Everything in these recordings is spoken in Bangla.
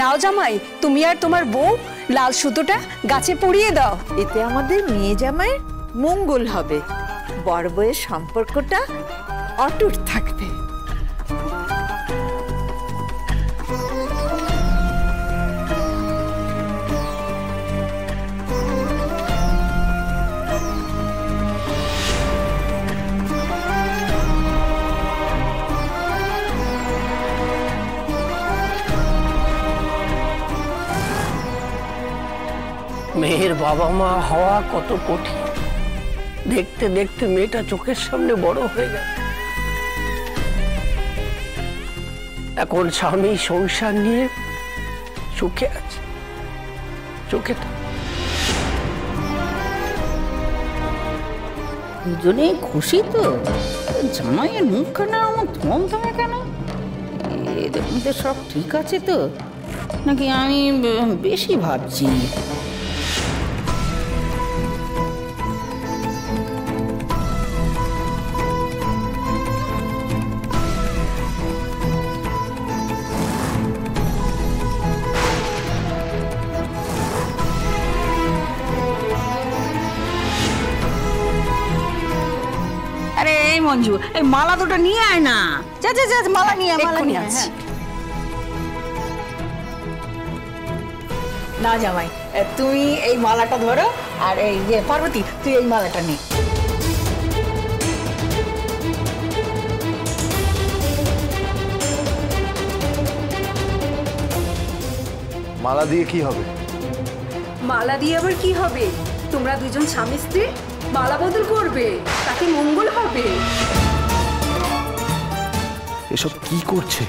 নাও জামাই, তুমি আর তোমার বউ লাল সুতোটা গাছে পরিয়ে দাও। এতে আমাদের মেয়ে জামাইয়ের মঙ্গল হবে, বড় বউয়ের সম্পর্কটা অটুট থাকবে। মেয়ের বাবা মা হওয়া কত কঠিন, দেখতে দেখতে মেয়েটা চোখের সামনে বড় হয়ে গেল। এখন স্বামী সংসার নিয়ে সুখে আছে, সুখে দুজনেই খুশি তো? জামাইয়ের মুখখানা আমার থমথমে কেন? এদের মধ্যে সব ঠিক আছে তো, নাকি আমি বেশি ভাবছি? আরে এই মঞ্জু, এই মালা দুটো নিয়ে আয় না। যা যা যা, মালা নিয়ে আয়, মালা নিয়ে আয়। না জামাই, তুমি এই মালাটা ধরো, আর এই পার্বতী তুই এই মালাটা নে। মালা দিয়ে কি হবে? মালা দিয়ে আবার কি হবে? তোমরা দুজন স্বামী স্ত্রী মালা বদল করবে, তাতে মঙ্গল হবে। এসব কি করছে?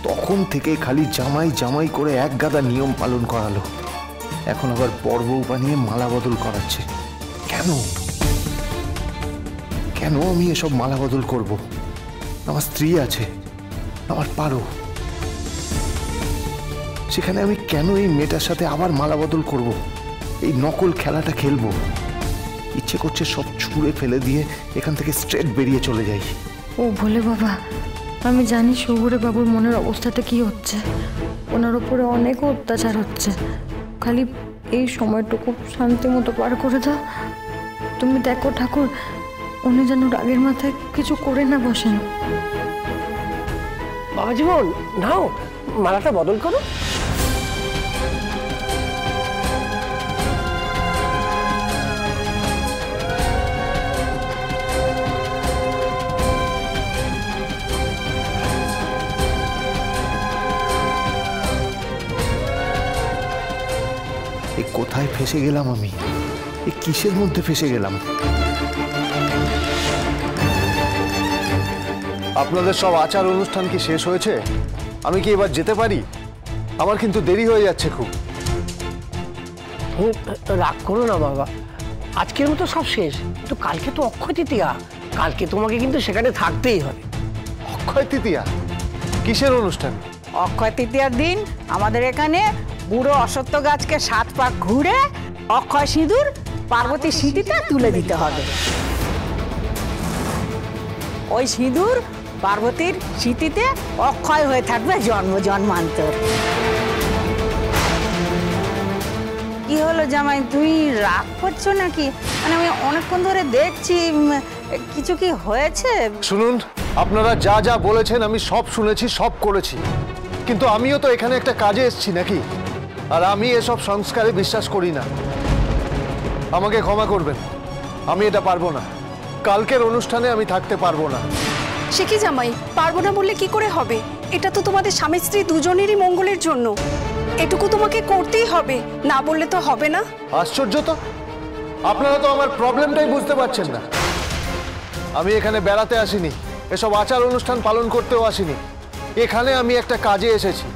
তখন থেকে খালি জামাই জামাই করে এক গাদা নিয়ম পালন করালো, এখন আবার পর্ব বানিয়ে মালা বদল করাচ্ছে। কেন কেন আমি এসব মালা বদল করব? আমার স্ত্রী আছে, আমার পারো, সেখানে আমি কেন এই মেয়েটার সাথে আবার মালা বদল করব? এই নকল খেলাটা খেলবো? ইচ্ছে করছে সব ছুঁড়ে ফেলে দিয়ে এখান থেকে স্ট্রেট বেরিয়ে চলে যাই। ও ভোলে বাবা, আমি জানি শহুরে বাবুর মনের অবস্থাটা কি হচ্ছে। ওনার উপরে অনেক অত্যাচার হচ্ছে, খালি এই সময়টুকু শান্তি মতো পার করে দাও। তুমি দেখো ঠাকুর, উনি যেন রাগের মাথায় কিছু করে না বসেন। বাবা জীবন, নাও মালাটা বদল করো। কোথায় ফেসে গেলাম আমি? এ কিসের মধ্যে ফেসে গেলাম? আপনাদের সব আচার অনুষ্ঠান কি শেষ হয়েছে? আমি কি এবার যেতে পারি? আমার কিন্তু দেরি হয়ে যাচ্ছে খুব। রাগ করো না বাবা, আজকের মতো সব শেষ, কিন্তু কালকে তো অক্ষয় তৃতীয়া, কালকে তোমাকে কিন্তু সেখানে থাকতেই হবে। অক্ষয় তৃতীয়া? কিসের অনুষ্ঠান? অক্ষয় তৃতীয়ার দিন আমাদের এখানে বুড়ো অশ্বত্থ গাছকে 7 পাক ঘুরে অক্ষয় সিঁদুর পার্বতীর সিঁথিতে তুলে দিতে হবে। ওই সিঁদুর পার্বতীর সিঁথিতে অক্ষয় হয়ে থাকবে জন্ম জন্মান্তর। কি হলো জামাই, তুমি রাগ করছো নাকি? মানে আমি অনেকক্ষণ ধরে দেখছি, কিছু কি হয়েছে? শুনুন, আপনারা যা যা বলেছেন আমি সব শুনেছি, সব করেছি, কিন্তু আমিও তো এখানে একটা কাজে এসেছি নাকি? আর আমি এসব সংস্কারে বিশ্বাস করি না। আমাকে ক্ষমা করবেন, আমি এটা পারবো না। কালকের অনুষ্ঠানে আমি থাকতে পারবো না। সে কি জামাই, পারবো না বললে কি করে হবে? এটা তো তোমাদের স্বামী স্ত্রী দুজনেরই মঙ্গলের জন্য, এটুকু তোমাকে করতেই হবে, না বললে তো হবে না। আশ্চর্য তো, আপনারা তো আমার প্রবলেমটাই বুঝতে পারছেন না। আমি এখানে বেড়াতে আসিনি, এসব আচার অনুষ্ঠান পালন করতেও আসিনি, এখানে আমি একটা কাজে এসেছি।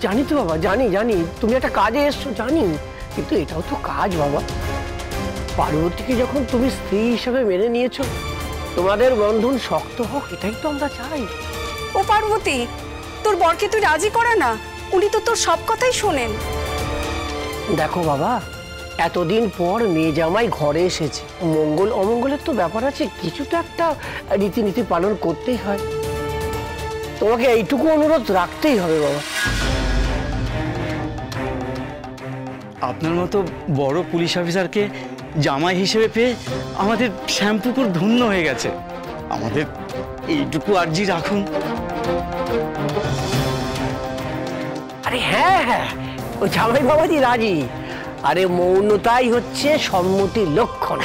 জানি তো বাবা, জানি জানি তুমি একটা কাজে এসছো, জানি, কিন্তু এটাও তো কাজ বাবা। পার্বতীকে যখন তুমি স্ত্রী হিসেবে মেনে নিয়েছো, তোমাদের বন্ধন শক্ত হোক, এটাই তো আমরা চাই। ও পার্বতী, তোর বরকে তুই রাজি করা না, উনি তো তোর সব কথাই শোনেন। দেখো বাবা, এতদিন পর মেয়ে জামাই ঘরে এসেছে, মঙ্গল অমঙ্গলের তো ব্যাপার আছে, কিছুটা একটা রীতিনীতি পালন করতেই হয়। তোমাকে এইটুকু অনুরোধ রাখতেই হবে বাবা। আপনার মতো বড় পুলিশ অফিসারকে জামাই হিসেবে পেয়ে আমাদের শ্যামপুকুর ধন্য হয়ে গেছে। আমাদের এইটুকু আর্জি রাখুন। আরে হ্যাঁ হ্যাঁ, ও জামাই বাবাজি রাজি। আরে মৌনতাই হচ্ছে সম্মতির লক্ষণ।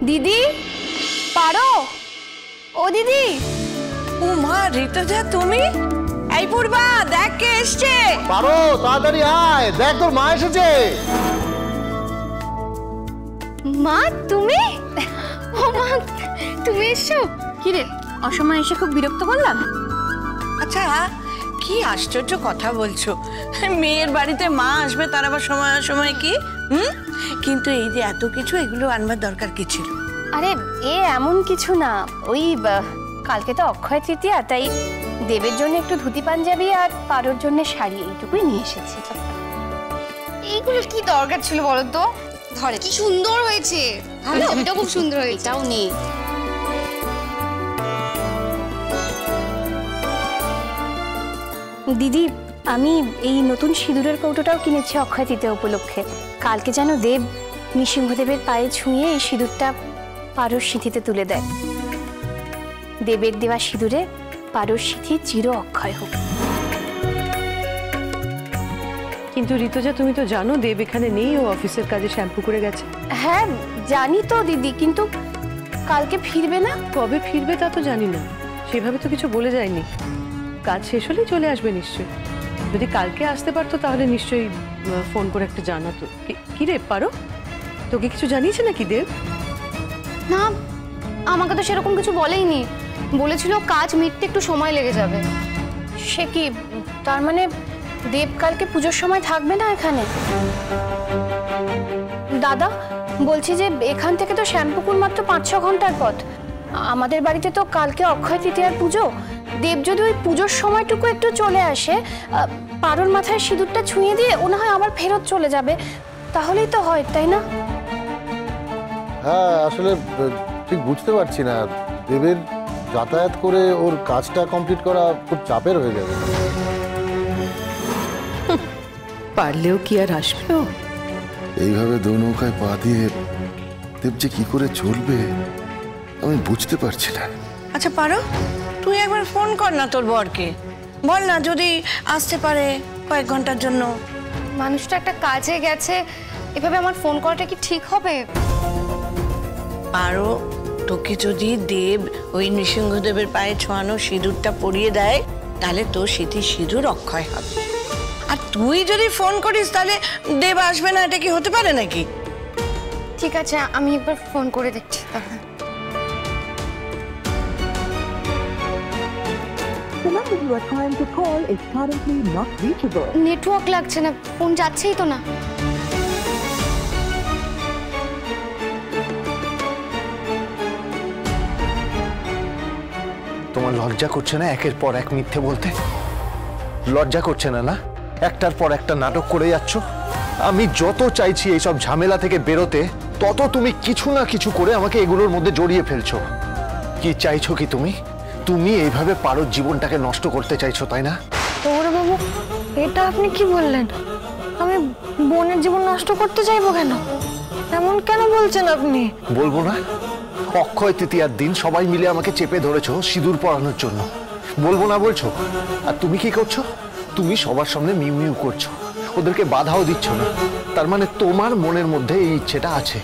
দিদি পারো, ও দিদি। ও মা, ঋতুজা তুমি? এই পূর্বা, দেখ কে এসছে। পারো, তাড়াতাড়ি আয়, দেখ তোর মা এসেছে। মা তুমি? ও মা, তুমি এসছো? কি রে, অসময় এসে খুব বিরক্ত করলাম? আচ্ছা, কি আশ্চর্য কথা বলছো। মেয়ের বাড়িতে মা আসবে, তার আবার সময় সময় কি? কিন্তু এই যে এত কিছু, এগুলো আনবার দরকার কি ছিল? আরে এ এমন কিছু না, ওই কালকে তো অক্ষয় তৃতীয়া, তাই দেবের জন্য একটু ধুতি পাঞ্জাবি আর পারোর জন্য শাড়ি, এইটুকুই নিয়ে এসেছি। এইগুলো কি দরকার ছিল বলো তো? ধরে কি সুন্দর হয়েছে, ভালো, এটা খুব সুন্দর হয়েছে। এটাও নেই। দিদি, আমি এই নতুন সিঁদুরের কৌটোটাও কিনেছি অক্ষয় তৃতীয়া উপলক্ষে। কালকে যেন দেব নৃসিংহদেবের পায়ে ছুঁয়ে এই সিঁদুরটা পারোর সিঁথিতে তুলে দেয়। দেবের দেওয়া সিঁদুরে পারোর সিঁথি চির অক্ষয় হোক। কিন্তু ঋতুজা, তুমি তো জানো দেব এখানে নেই, ও অফিসের কাজে শ্যামপুকুরে গেছে। হ্যাঁ জানি তো দিদি, কিন্তু কালকে ফিরবে না। কবে ফিরবে তা তো জানি না, সেভাবে তো কিছু বলে যায়নি। কাজ শেষ হলেই চলে আসবে নিশ্চয়ই। যদি কালকে আসতে পারতো তাহলে নিশ্চয়ই ফোন করে একটা জানাতো। কি রে পারো, তোকে কিছু জানিয়েছে নাকি দেব? না, আমাকে তো সেরকম কিছু বলেইনি। বলেছিল কাজ মিটতে একটু সময় লেগে যাবে। সে কি, তার মানে দেব কালকে পুজোর সময় থাকবে না এখানে? দাদা বলছি যে এখান থেকে তো শ্যামপুকুর মাত্র 5-6 ঘন্টার পথ। আমাদের বাড়িতে তো কালকে অক্ষয় তৃতীয়ার পুজো। দেব যদি ওই পুজোর সময়টুকু একটু চলে আসে, পারোর মাথায় সিঁদুরটা ছুঁয়ে দিয়ে ও না হয় আবার ফেরত চলে যাবে, তাহলেই তো হয়, তাই না? হ্যাঁ, আসলে ঠিক বুঝতে পারছি না, দেবের যাতায়াত করে ওর কাজটা কমপ্লিট করা খুব চাপের হয়ে যাবে। পারলেও কি আর আসবে? এইভাবে দু নৌকায় পা দিয়ে দেব যে কি করে চলবে আমি বুঝতে পারছি না। আচ্ছা পারো, তুই একবার ফোন কর না তোর বরকে, বল না যদি আসতে পারে কয়েক ঘন্টার জন্য। মানুষটা একটা কাজে গেছে, এভাবে আমার ফোন করাটা কি ঠিক হবে? পারো, তোকে যদি দেব ওই নৃসিংহদেবের পায়ে ছোঁয়ানো সিঁদুরটা পরিয়ে দেয়, তাহলে তোর স্মৃতি সিঁদুর অক্ষয় হবে। আর তুই যদি ফোন করিস তাহলে দেব আসবে না, এটা কি হতে পারে নাকি? ঠিক আছে, আমি একবার ফোন করে দেখছি তাহলে। নেটওয়ার্ক লাগছে না, ফোন যাচ্ছেই তো না। তোমার লজ্জা করছে না একের পর এক মিথ্যে বলতে? লজ্জা করছে না? না, একটার পর একটা নাটক করে যাচ্ছ। আমি যত চাইছি এইসব ঝামেলা থেকে বেরোতে, তত তুমি কিছু না কিছু করে আমাকে এগুলোর মধ্যে জড়িয়ে ফেলছো। কি চাইছো কি তুমি? তুমি এইভাবে পারোর জীবনটাকে নষ্ট করতে চাইছো, তাই না? বাবু, এটা আপনি কি বললেন? আমি বোনের জীবন নষ্ট করতে চাইবো কেন? এমন কেন বলছেন আপনি? বলবো না? অক্ষয় তৃতীয়ার দিন সবাই মিলে আমাকে চেপে ধরেছো সিঁদুর পরানোর জন্য, বলবো না বলছো? আর তুমি কি করছো? তুমি সবার সামনে মিউ মিউ করছো, ওদেরকে বাধাও দিচ্ছ না। তার মানে তোমার মনের মধ্যে এই ইচ্ছেটা আছে।